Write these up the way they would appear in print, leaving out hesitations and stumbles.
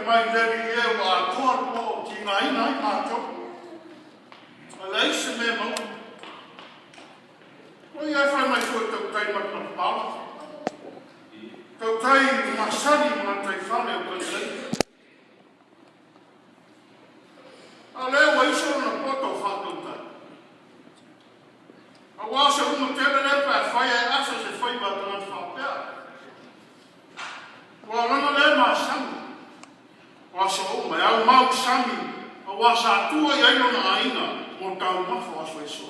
mai levi e o atoa po ki ngai nai mātou. A lei se me mau. O ia whai mai kua tau tai mat mat pala. Tau tai masani ma tai whane o kai. A leo wa iso na poto whatou tai. A wasa uma tēne lepa e whai e asa se whai batana whapea. Wa lana le masani. Wasa uma, e au mau sami, a wasa atua i aino na aina, mo tau mawha aso e so.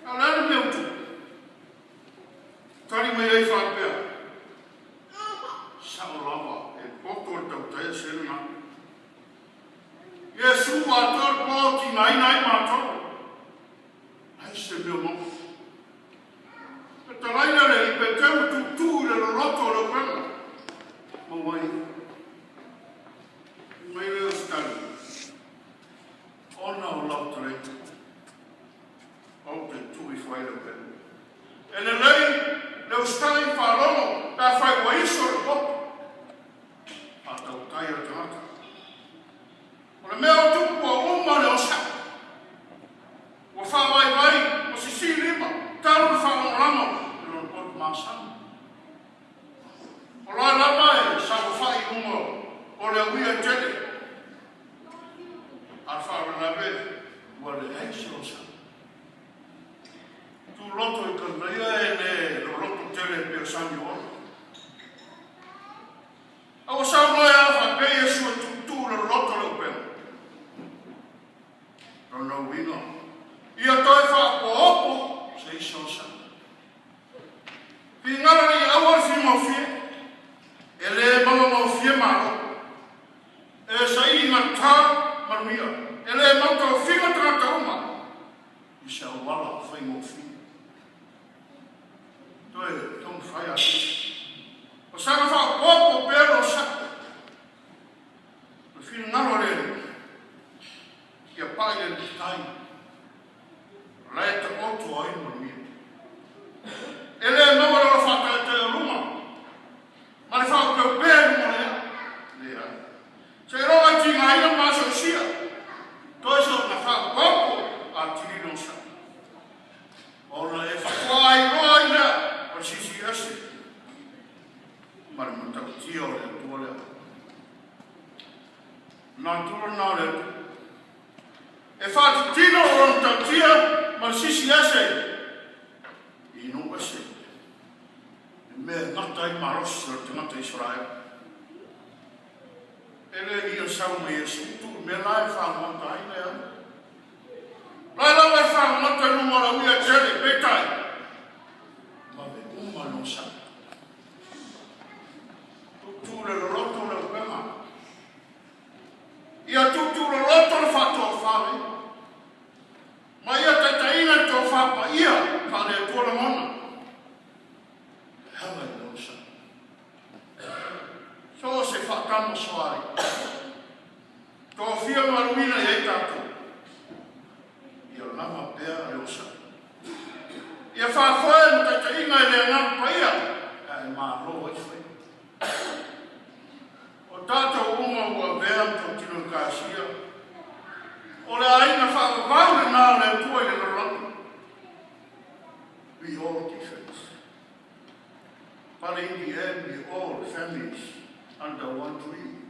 A lera me utu. Tari mai ei whapea. Sao lava, e poto e tau taia sena. Iesu a tōr pōti nai nai mātou. Ai se meo mo. E taraina re i pe teu tutu le roto le prema. Mo wai. Mai leo stari. Ona o lautere. Au te tui whai le pena. E le lei, leo stari wharongo, ta whai wa iso le popo. A tau tai o te hata. O le mea o tupu a uma le osa. O whawai vai, o sisi lima, taru whaongrano, e lo potu masana. O lai lama e, sa o whai uma o le uia tele. A whaara na ve, ua le heisi o sa. Tu loto i kanaia e ne lo loto tele pia sani ona. A o sa noe a whape Jesu e tutu le loto le upena. Rona uino. Ia toi wha opo, se iso sa. Pingara ni awar fi mawhie. E le mama mawhie maro. E sa i ngā tā marmia. E le mauta o whima trata uma. I sa wala whai mawhie. Toi, tong whai ati. O sanga wha opo pero sa. O whina ngaro le. Kia pai le tai. Lai te otu ai marmia. E le mawara o whaka te ruma. Ma le whaka peo pēru mo lea. Lea. Se roa ti ngā ina maso sia. Toi so na whaka kopo a tirino sa. Ona e whakai roa ina o CCCAS. Ma le matau tia o le tua lea. Nā tura nā lea. E whati tino o ronta tia ma le CCCAS. Ino ase. Me ngata i maros o te ngata Israel. Ele ia sau me Jesu tu me lai whamata ai lea. Lai lau e whamata numara uia tere petai. Ma me uma no sa. Tutu le roto le upema. Ia tutu le roto le whatoa whare. Ma ia te taina tō whapa ia ka le tuala mona. Hela i losa. So se whakama soari. Tō whia maruina i ei tātou. Ia lama pēa losa. Ia whakoe mo te taina i le ngāru paia. E mā roa i whai. O tātou uma ua vea tō tino kāsia. O le aina whakavau nā le tua i le rana. We all different. But in the end, we all families under one tree.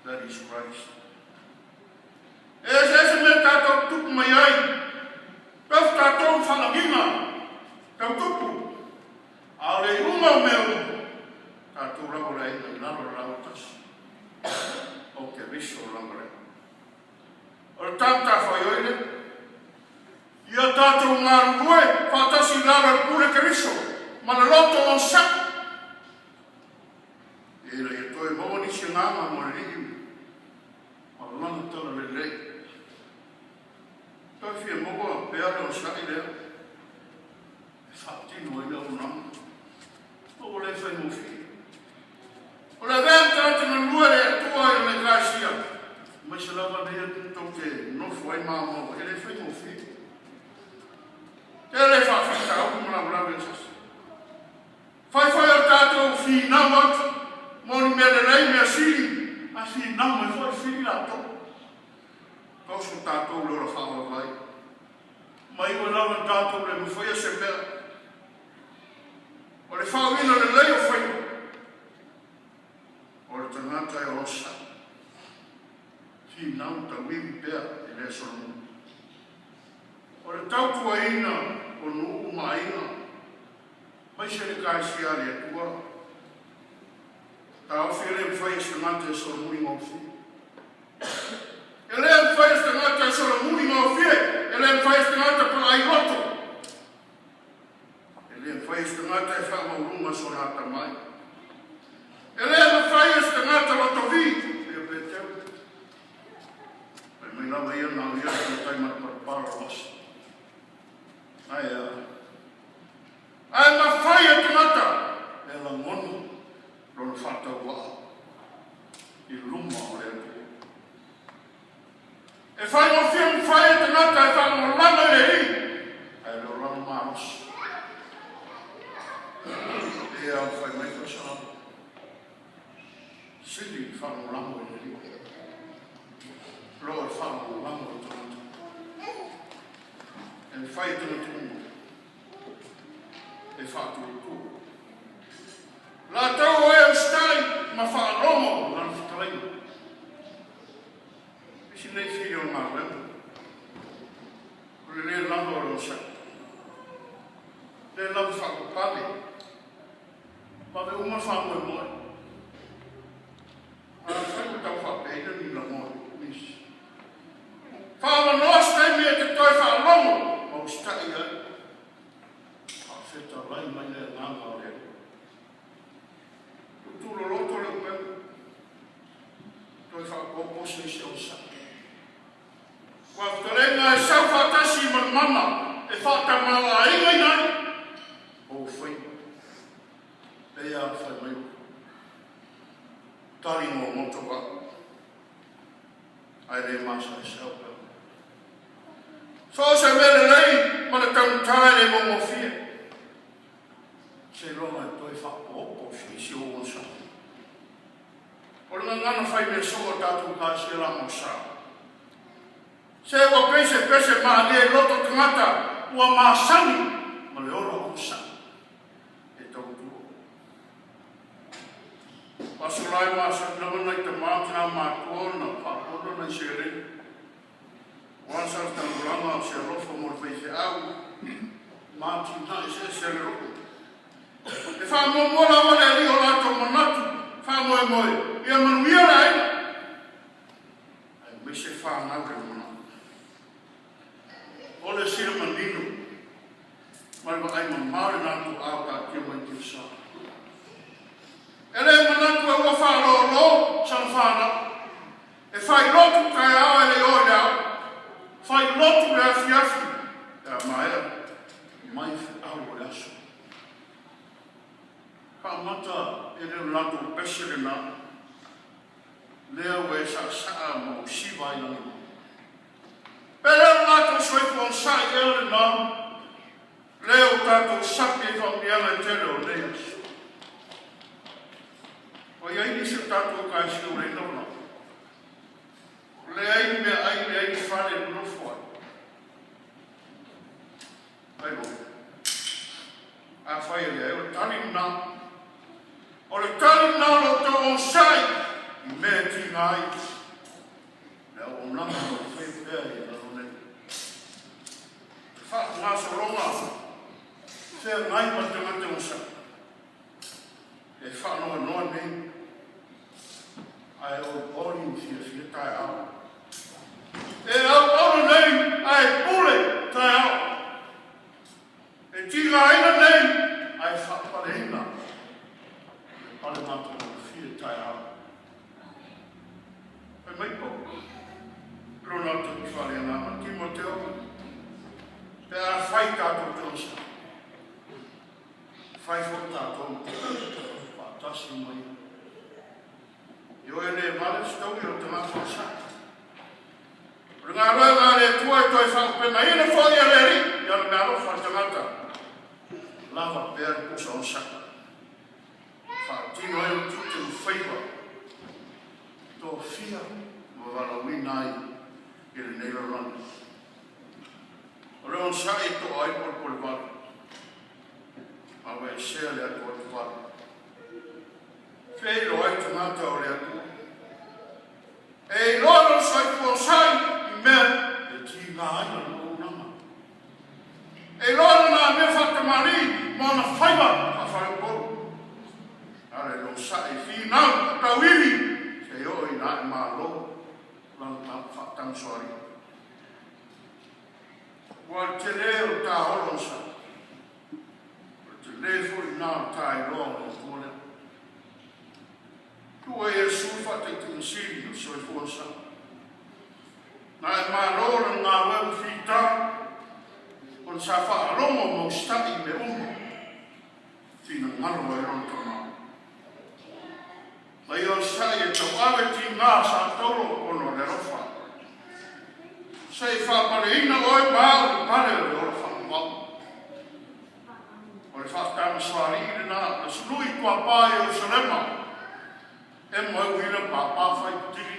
That is Christ. E se me tātou tupu mai ai. Pef tātou whanagina. Tau tupu. A le uma o meu. Tātou rau rei na naro rau tasi. O ke riso rangare. O le tanta whaioile. Ia tātou ngā rue, whātasi lara pure ke riso. Ma le loto o sa. E la ia toi mawa nisi ngāma mo le riu. Ma lana tala le rei. Toi fia mawa pēa le o sa i lea. E whaatino i lea o nama. O le whai mo fi. O le vea tātou na lua le atua i le kāsia. Mai se lava nei atu tau te nofu ai māma. E le whai mo fi. E le whawhita au muna muna sas. Whai o tātou whi nā watu. Moni mea whiri lato. Kau su tātou lora whawa vai. Mai o lana tātou le mwhai se mea. O le whawina le lei o whai. O le tangata e osa. Si nau ta wiri pea e le sonu. O le tautua ina o nuu maina. Mai se le kaisia le atua. Ta awhi le mwhai se tangata e sonu i ngawhi. Ele é faz tangata e sora muri ngā whie. Ele é faz tangata pa ai roto. Ele é faz tangata e whamaurunga sonata mai. Ele é faz tangata roto vi. E peteu. Ai mai lawa ia nā ia ki taima parapara wasa. Ai a. Ai ma whai tangata. E la ngonu. Rona whata waa. I luma o le atu. E whai mo whiam whai e tangata e whai mo lana le hi. Ai lo lana maros. E a whai mai whasara. Sidi whai mo lana le hi. Lo e whai mo lana le tangata. E whai tangata unga. E whai tangata. La tau e ustai ma whai romo lana whakalaina. Si nei figlio ma le lavoro sa le lavoro fa pale ma ve uma fa mo a fa ta fa bene ni la mo mis fa no sta mi te toi fa lomo o sta ia a feta vai mai le na ma le tu lo loto le pe toi fa poco se sa. Wa tarenga e sau whātasi man mama e whātamawa e ngai nai. O whai. E a whai mai. Tari mo motowa. Ai re masa e sau. So se mele lei, mana tau tāre mo mo fia. Se ronga e toi whaopo si o onsa. O ringa ngana whai me soa tātou ka se la mo sa. Se o pese ma le loto tangata ua masani ma le ora osa e tau tu. Pasolai masa nama nai te mātina mātua na whapono nai se re. Wansa tanguranga se rofo mo le whaise au mātina e se re roko. E whamomola wale rio lato manatu whamoe ia manuia rai. Ai me se whanau re mana. Ole sira mandino, mai wa ai mamare nātu āta kia mai kia sa. Ele manatu e ua whālo san whāna. E whai lotu kai au ele oi au. Whai lotu e afi. E a maea, mai au e aso. Whamata e reo nātu pesere nā. Lea ue sa saa mo siwai nani. Pero lato soi con sai ele não. Leo tato sapi com ela telo leas. O ia inicio tato ka si o reno no. Le ai fale no foi. Ai bo. A fai ele o tali na. O le tali na lo to sai. Me ti ngai. Leo o namo foi bem. Wha ngā soronga, whea ngai patanga te osa. E whanau noa nei, ai o bori fia tai au. E au nei, ai pule tai au. E tira aina nei, ai whapareina. E pare mātua fia tai au. E mai po, rona tu ki whare anama, Timoteo, te a whai tātou te osa. Whai fo tātou, whātasi mai. Io e ne vale staui o te ngā whasa. Ringa roe ngā re tua e toi whakapena, i ne whoi a reri, i ana mea rofa te ngata. Lava pēr pusa o saka. Whaatino e o tute u whaiwa. Tō whia, wala winai i le nei lorana. O reo sa e to ai por wala. Awe e sea le atu atu wala. Fei lo ai tumata o le atu. E lolo sai kua sai i mea e ti ngā aina lo unama. E lolo nā mea whakamari mō na whaiwa a whai poru. Are lo sa e whinau tawiri se o i nā e mā lo lan whakatang soari. Wa te leo tā holonsa. Te leo furi nā tā i loa o tōne. Tua e sufa te tinsiri o soi fuansa. Na e marora ngā weu whita, on sa whaarongo mo stati me umu, tina ngaro e ronta mā. Mai o sai e tau awe ti ngā sa tauro ono le rofa. Sei whapare ina oi māu i pare o le ora whamau. O le whakatama swari ina nā, na slui kua pāe o salema. E moe wina pāpā whai tiri.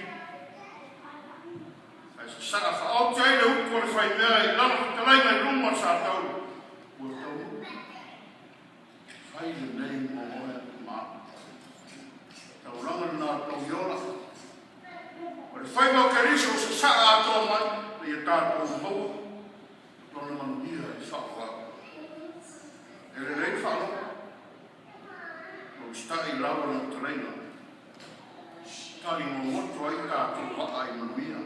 E sa sara whaau teile uko le whai mea i lana whakalaina i runga sa tau. Ua tau. Whai le nei mo moe mā. Tau ranga nā tau yola. O le whai mau kariso sa sara ato mai, le i tātou mou. Tona manu ia i whakawaka. E le rei whalo. O stai lawa na taraina. Tari mo moto ai tātou waka i manuia.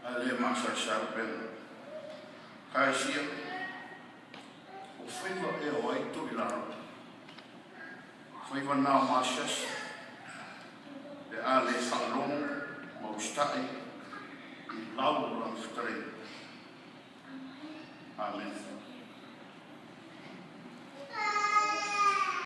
A le masa sarpena. Kai sia. O whaiva e o ai to i laro. Whaiva nā masas. E a le whalongo ma ustai i lau rang whakare. Amen.